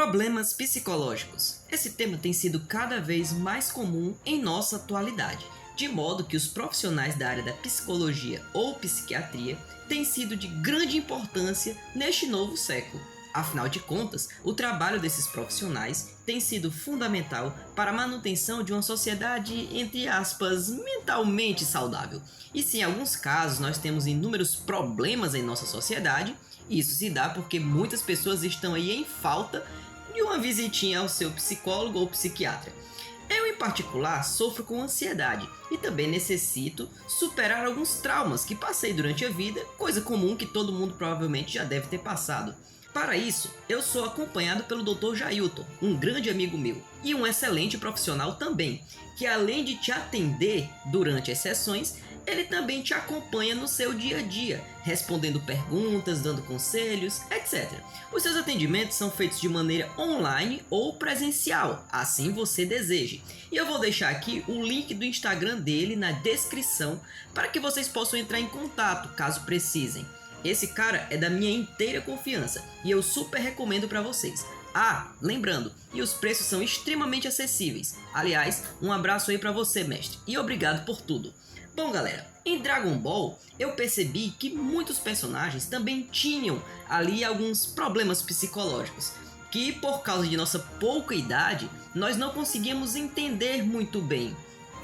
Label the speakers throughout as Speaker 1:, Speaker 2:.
Speaker 1: Problemas psicológicos. Esse tema tem sido cada vez mais comum em nossa atualidade, de modo que os profissionais da área da psicologia ou psiquiatria têm sido de grande importância neste novo século. Afinal de contas, o trabalho desses profissionais tem sido fundamental para a manutenção de uma sociedade, entre aspas, mentalmente saudável. E se em alguns casos nós temos inúmeros problemas em nossa sociedade, isso se dá porque muitas pessoas estão aí em falta de uma visitinha ao seu psicólogo ou psiquiatra. Eu, em particular, sofro com ansiedade e também necessito superar alguns traumas que passei durante a vida, coisa comum que todo mundo provavelmente já deve ter passado. Para isso, eu sou acompanhado pelo Dr. Jailton, um grande amigo meu e um excelente profissional também, que além de te atender durante as sessões, ele também te acompanha no seu dia a dia, respondendo perguntas, dando conselhos, etc. Os seus atendimentos são feitos de maneira online ou presencial, assim você deseje. E eu vou deixar aqui o link do Instagram dele na descrição para que vocês possam entrar em contato caso precisem. Esse cara é da minha inteira confiança e eu super recomendo para vocês. Ah, lembrando, e os preços são extremamente acessíveis. Aliás, um abraço aí para você, mestre, e obrigado por tudo. Bom, galera, em Dragon Ball eu percebi que muitos personagens também tinham ali alguns problemas psicológicos, que por causa de nossa pouca idade, nós não conseguíamos entender muito bem.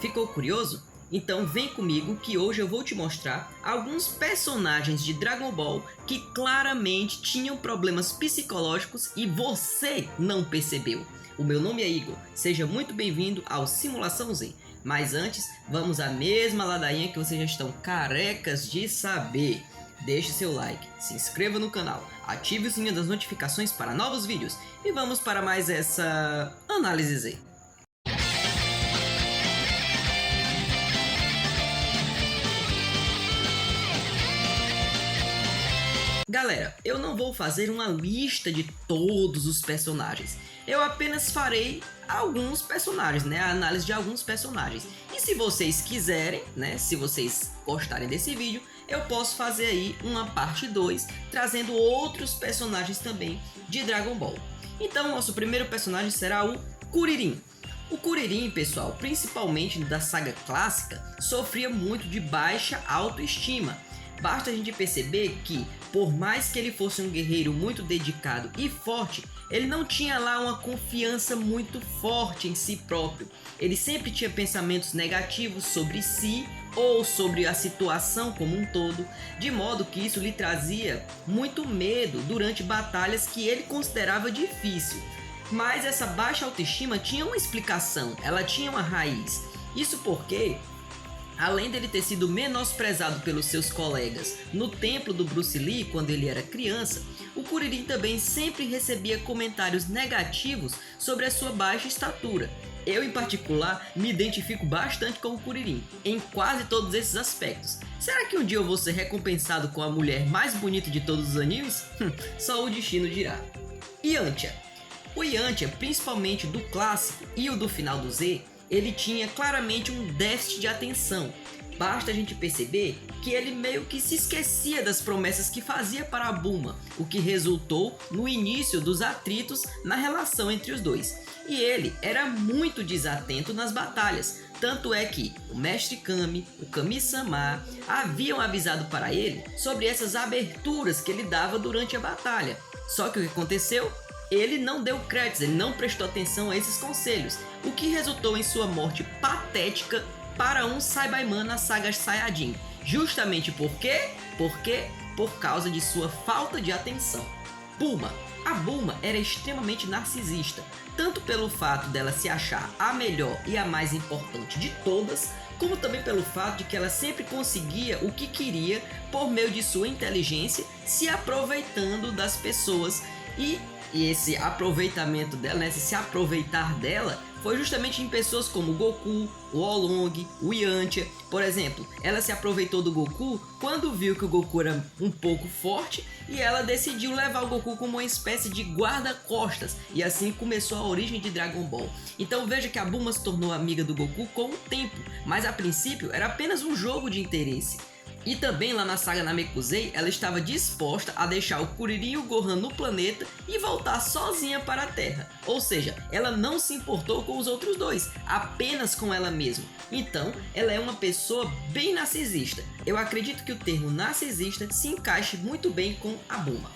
Speaker 1: Ficou curioso? Então vem comigo que hoje eu vou te mostrar alguns personagens de Dragon Ball que claramente tinham problemas psicológicos e você não percebeu. O meu nome é Igor, seja muito bem-vindo ao Simulação Z. Mas antes, vamos à mesma ladainha que vocês já estão carecas de saber. Deixe seu like, se inscreva no canal, ative o sininho das notificações para novos vídeos e vamos para mais essa análise Z. Galera, eu não vou fazer uma lista de todos os personagens. Eu apenas farei alguns personagens, a análise de alguns personagens. E se vocês quiserem, se vocês gostarem desse vídeo, eu posso fazer aí uma parte 2, trazendo outros personagens também de Dragon Ball. Então, nosso primeiro personagem será o Kuririn. O Kuririn, pessoal, principalmente da saga clássica, sofria muito de baixa autoestima. Basta a gente perceber que, por mais que ele fosse um guerreiro muito dedicado e forte, ele não tinha lá uma confiança muito forte em si próprio. Ele sempre tinha pensamentos negativos sobre si ou sobre a situação como um todo, de modo que isso lhe trazia muito medo durante batalhas que ele considerava difícil. Mas essa baixa autoestima tinha uma explicação, ela tinha uma raiz. Isso porque, além dele ter sido menosprezado pelos seus colegas no templo do Bruce Lee quando ele era criança, o Kuririn também sempre recebia comentários negativos sobre a sua baixa estatura. Eu, em particular, me identifico bastante com o Kuririn em quase todos esses aspectos. Será que um dia eu vou ser recompensado com a mulher mais bonita de todos os animes? Só o destino dirá. Yantia. O Yantia, principalmente do clássico e o do final do Z, ele tinha claramente um déficit de atenção. Basta a gente perceber que ele meio que se esquecia das promessas que fazia para a Bulma, o que resultou no início dos atritos na relação entre os dois. E ele era muito desatento nas batalhas, tanto é que o Mestre Kami, o Kami-sama, haviam avisado para ele sobre essas aberturas que ele dava durante a batalha. Só que o que aconteceu? Ele não deu créditos, ele não prestou atenção a esses conselhos, o que resultou em sua morte patética para um Saibaiman na saga Saiyajin. Justamente por quê? Por causa de sua falta de atenção. Bulma. A Bulma era extremamente narcisista, tanto pelo fato dela se achar a melhor e a mais importante de todas, como também pelo fato de que ela sempre conseguia o que queria por meio de sua inteligência, se aproveitando das pessoas e esse aproveitamento dela, esse se aproveitar dela, foi justamente em pessoas como o Goku, o Oolong, o Yantia. Por exemplo, ela se aproveitou do Goku quando viu que o Goku era um pouco forte e ela decidiu levar o Goku como uma espécie de guarda-costas, e assim começou a origem de Dragon Ball. Então veja que a Bulma se tornou amiga do Goku com o tempo, mas a princípio era apenas um jogo de interesse. E também lá na saga Namekusei, ela estava disposta a deixar o Kuririn e o Gohan no planeta e voltar sozinha para a Terra. Ou seja, ela não se importou com os outros dois, apenas com ela mesma. Então, ela é uma pessoa bem narcisista. Eu acredito que o termo narcisista se encaixe muito bem com a Bulma.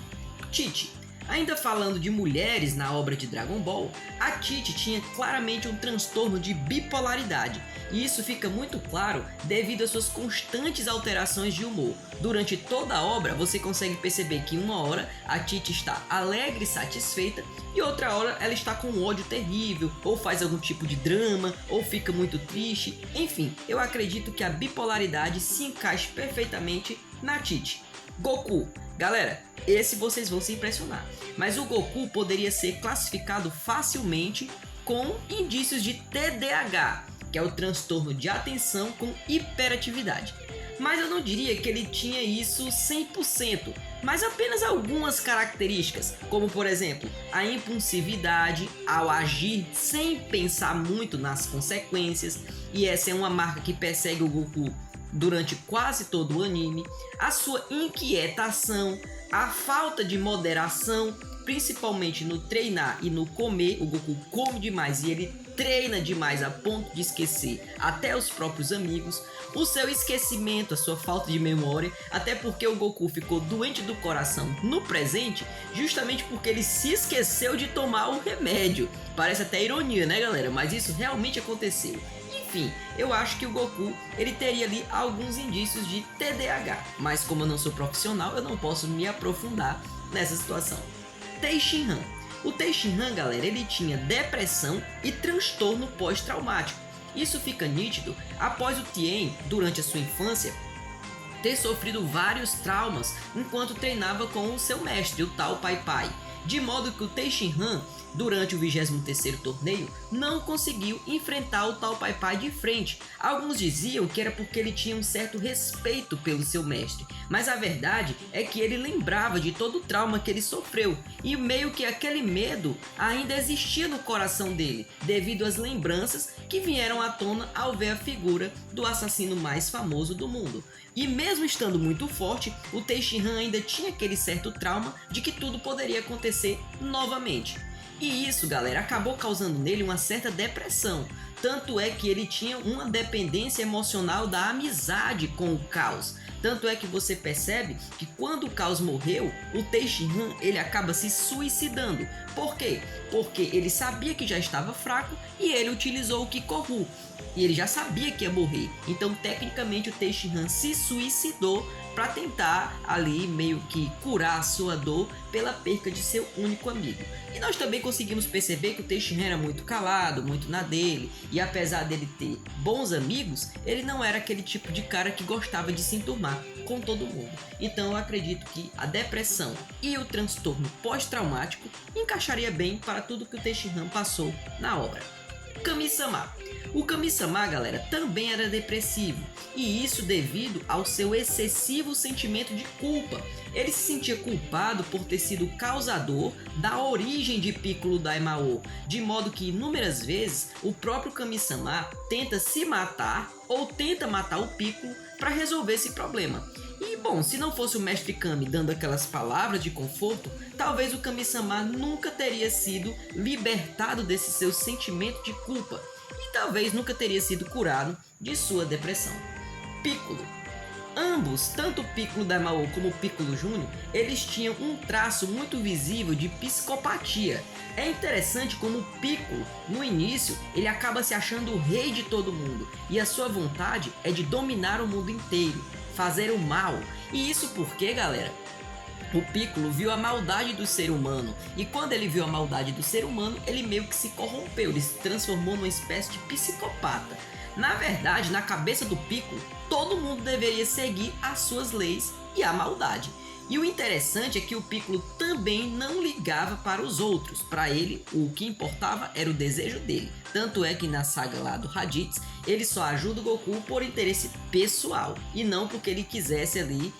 Speaker 1: Tite. Ainda falando de mulheres na obra de Dragon Ball, a Tite tinha claramente um transtorno de bipolaridade, e isso fica muito claro devido às suas constantes alterações de humor. Durante toda a obra você consegue perceber que uma hora a Tite está alegre e satisfeita, e outra hora ela está com um ódio terrível, ou faz algum tipo de drama, ou fica muito triste. Enfim, eu acredito que a bipolaridade se encaixa perfeitamente na Tite. Goku. Galera, esse vocês vão se impressionar, mas o Goku poderia ser classificado facilmente com indícios de TDAH, que é o transtorno de atenção com hiperatividade. Mas eu não diria que ele tinha isso 100%, mas apenas algumas características, como por exemplo, a impulsividade ao agir sem pensar muito nas consequências, e essa é uma marca que persegue o Goku durante quase todo o anime, a sua inquietação, a falta de moderação, principalmente no treinar e no comer. O Goku come demais e ele treina demais a ponto de esquecer até os próprios amigos, o seu esquecimento, a sua falta de memória, até porque o Goku ficou doente do coração no presente, justamente porque ele se esqueceu de tomar o remédio. Parece até ironia, né galera? Mas isso realmente aconteceu. Enfim, eu acho que o Goku, ele teria ali alguns indícios de TDAH, mas como eu não sou profissional, eu não posso me aprofundar nessa situação. Tenshinhan. O Tenshinhan, galera, ele tinha depressão e transtorno pós-traumático. Isso fica nítido após o Tien, durante a sua infância, ter sofrido vários traumas enquanto treinava com o seu mestre, o tal Pai Pai. De modo que o Tenshinhan, durante o 23º torneio, não conseguiu enfrentar o tal Pai Pai de frente. Alguns diziam que era porque ele tinha um certo respeito pelo seu mestre, mas a verdade é que ele lembrava de todo o trauma que ele sofreu, e meio que aquele medo ainda existia no coração dele, devido às lembranças que vieram à tona ao ver a figura do assassino mais famoso do mundo. E mesmo estando muito forte, o Tenshinhan ainda tinha aquele certo trauma de que tudo poderia acontecer novamente. E isso, galera, acabou causando nele uma certa depressão. Tanto é que ele tinha uma dependência emocional da amizade com o Caos. Tanto é que você percebe que quando o Caos morreu, o Tenshinhan ele acaba se suicidando. Por quê? Porque ele sabia que já estava fraco e ele utilizou o Kikoru. E ele já sabia que ia morrer. Então, tecnicamente, o Tenshinhan se suicidou para tentar ali meio que curar a sua dor pela perca de seu único amigo. E nós também conseguimos perceber que o Tenshinhan era muito calado, muito na dele, e apesar dele ter bons amigos, ele não era aquele tipo de cara que gostava de se enturmar com todo mundo. Então eu acredito que a depressão e o transtorno pós-traumático encaixaria bem para tudo que o Tenshinhan passou na obra. Kami-sama. O Kami-sama, galera, também era depressivo, e isso devido ao seu excessivo sentimento de culpa. Ele se sentia culpado por ter sido o causador da origem de Piccolo Daimao, de modo que inúmeras vezes o próprio Kami-sama tenta se matar ou tenta matar o Piccolo para resolver esse problema. E bom, se não fosse o Mestre Kami dando aquelas palavras de conforto, talvez o Kami-sama nunca teria sido libertado desse seu sentimento de culpa, e talvez nunca teria sido curado de sua depressão. Piccolo. Ambos, tanto o Piccolo Daimao como o Piccolo Júnior, eles tinham um traço muito visível de psicopatia. É interessante como o Piccolo, no início, ele acaba se achando o rei de todo mundo, e a sua vontade é de dominar o mundo inteiro, fazer o mal. E isso porque, galera, o Piccolo viu a maldade do ser humano, e quando ele viu a maldade do ser humano, ele meio que se corrompeu, ele se transformou numa espécie de psicopata. Na verdade, na cabeça do Piccolo, todo mundo deveria seguir as suas leis e a maldade. E o interessante é que o Piccolo também não ligava para os outros. Para ele, o que importava era o desejo dele. Tanto é que na saga lá do Raditz, ele só ajuda o Goku por interesse pessoal, e não porque ele quisesse ali,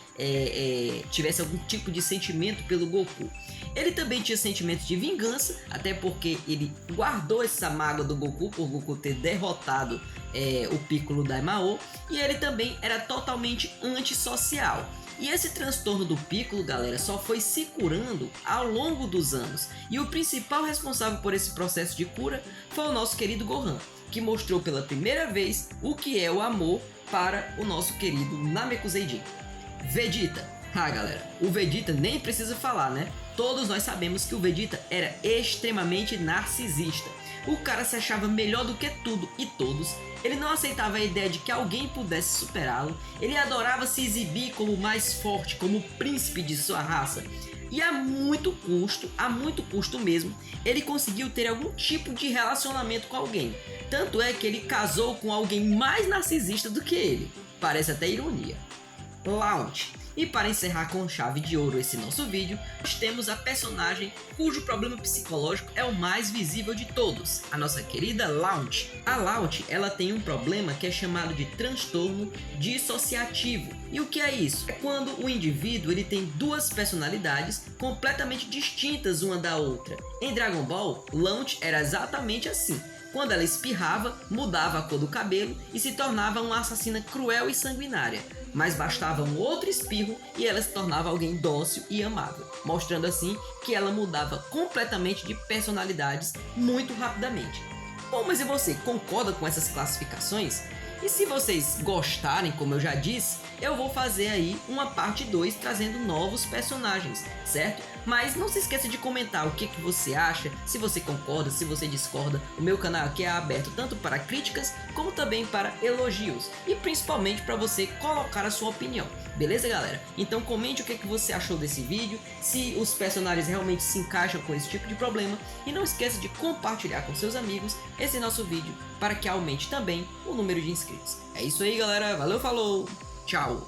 Speaker 1: tivesse algum tipo de sentimento pelo Goku. Ele também tinha sentimentos de vingança, até porque ele guardou essa mágoa do Goku por Goku ter derrotado o Piccolo Daimao, e ele também era totalmente antissocial. E esse transtorno do Piccolo, galera, só foi se curando ao longo dos anos. E o principal responsável por esse processo de cura foi o nosso querido Gohan, que mostrou pela primeira vez o que é o amor para o nosso querido Namekuseidin. Vegeta. Galera, o Vegeta nem precisa falar, né? Todos nós sabemos que o Vegeta era extremamente narcisista. O cara se achava melhor do que tudo e todos. Ele não aceitava a ideia de que alguém pudesse superá-lo. Ele adorava se exibir como o mais forte, como o príncipe de sua raça. E a muito custo mesmo, ele conseguiu ter algum tipo de relacionamento com alguém. Tanto é que ele casou com alguém mais narcisista do que ele. Parece até ironia. Launch. E para encerrar com chave de ouro esse nosso vídeo, nós temos a personagem cujo problema psicológico é o mais visível de todos, a nossa querida Launch. A Launch, ela tem um problema que é chamado de transtorno dissociativo. E o que é isso? É quando o indivíduo ele tem duas personalidades completamente distintas uma da outra. Em Dragon Ball, Launch era exatamente assim. Quando ela espirrava, mudava a cor do cabelo e se tornava uma assassina cruel e sanguinária. Mas bastava um outro espirro e ela se tornava alguém dócil e amável, mostrando assim que ela mudava completamente de personalidades muito rapidamente. Bom, mas e você, concorda com essas classificações? E se vocês gostarem, como eu já disse, eu vou fazer aí uma parte 2 trazendo novos personagens, certo? Mas não se esqueça de comentar o que você acha, se você concorda, se você discorda. O meu canal aqui é aberto tanto para críticas como também para elogios e principalmente para você colocar a sua opinião. Beleza, galera? Então comente o que você achou desse vídeo, se os personagens realmente se encaixam com esse tipo de problema, e não esqueça de compartilhar com seus amigos esse nosso vídeo para que aumente também o número de inscritos. É isso aí, galera. Valeu, falou, tchau!